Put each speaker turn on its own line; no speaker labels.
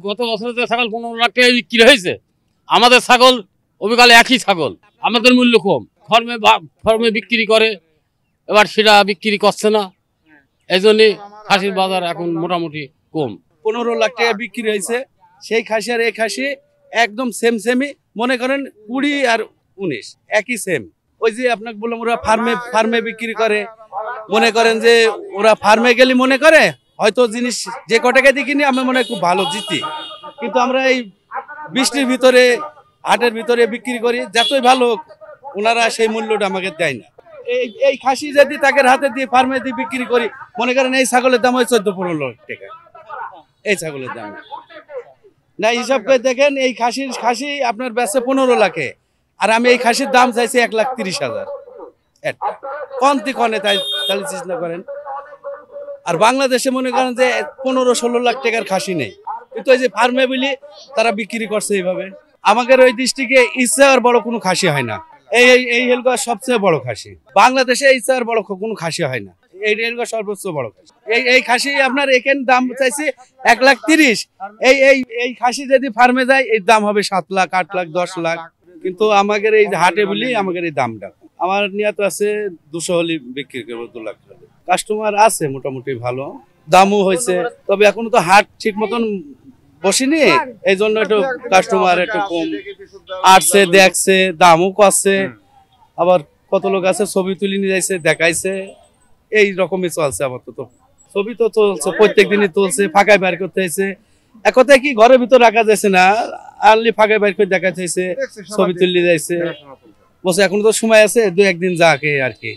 গত বছরে যে ছাগল 15 লাখ টাকা বিক্রি হয়েছে, আমাদের ছাগল অবিকালে একই ছাগল, আমাদের মূল্য কম। ফর্মে বিক্রি করে, এবার সেটা বিক্রি করছে না, এই জন্যে খাসির বাজার এখন মোটামুটি কম।
15 লাখ টাকা বিক্রি হয়েছে, সেই খাসি আর এই খাসি একদম সেমই, মনে করেন 20 আর 19 একই সেম। ওই যে আপনাকে বললাম ওরা ফার্মে বিক্রি করে, মনে করেন যে ওরা ফার্মে গেলে মনে করে হয়তো জিনিস যে কটাকা দিয়ে কিনি আমি মনে হয় খুব ভালো জিতি, কিন্তু আমরা এই বৃষ্টির ভিতরে হাটের ভিতরে বিক্রি করি, যতই ভালো ওনারা সেই মূল্যটা আমাকে দেয় না। এই খাসি যদি তাকে হাতে দিয়ে ফার্মে দিয়ে বিক্রি করি, মনে করেন এই ছাগলের দাম হয় 14-15 লাখ টাকা, এই ছাগলের দাম না। হিসাব করে দেখেন এই খাসি আপনার বেচে 15 লাখে, আর আমি এই খাসির দাম চাইছি 1,30,000। কনে তাহলে চিন্তা করেন। আর বাংলাদেশে মনে করেন যে 15-16 লাখ টাকার খাসি নেই, কিন্তু এই যে ফার্মে বলি তারা বিক্রি করছে এইভাবে। আমাদের ওই ডিস্ট্রিক্টে ইচ্ছার বড় কোনো খাসি হয় না, এই হেলগা সবচেয়ে বড় খাসি বাংলাদেশে, ইচ্ছার বড় কোনো খাসি হয় না, এই হেলগা সর্বোচ্চ বড় খাসি। এই খাসি আপনার এখানে দাম চাইছে 1,30,000, এই খাসি যদি ফার্মে যায় এর দাম হবে 7 লাখ, 8 লাখ, 10 লাখ, কিন্তু আমাদের এই হাটে বলি আমাদের এই দামটা। আমার নিয়ত আছে 200 হলে বিক্রি করবো, 2 লাখ। কাস্টমার আছে মোটামুটি ভালো, দামও হয়েছে, তবে এখনো তো হাট ঠিক মতন বসিনি, এই জন্য একটু কাস্টমার একটু কম আসছে, দেখছে, দামও করছে। আবার কত লোক আছে ছবি তুলে নিয়ে যাইছে, দেখাইছে, এই রকমই চলছে। আপাতত ছবি তো চলছে, প্রত্যেক দিনই তুলছে, ফাঁকায় বাইর করতে হয়েছে। এক কথায় কি ঘরের ভিতর রাখা যাচ্ছে না, আনলি ফাঁকায় বাইর করে দেখাইতে হয়েছে, ছবি তুলে যাইছে, বসে এখনো তো সময় আছে, 2-1 দিন যাকে আর কি।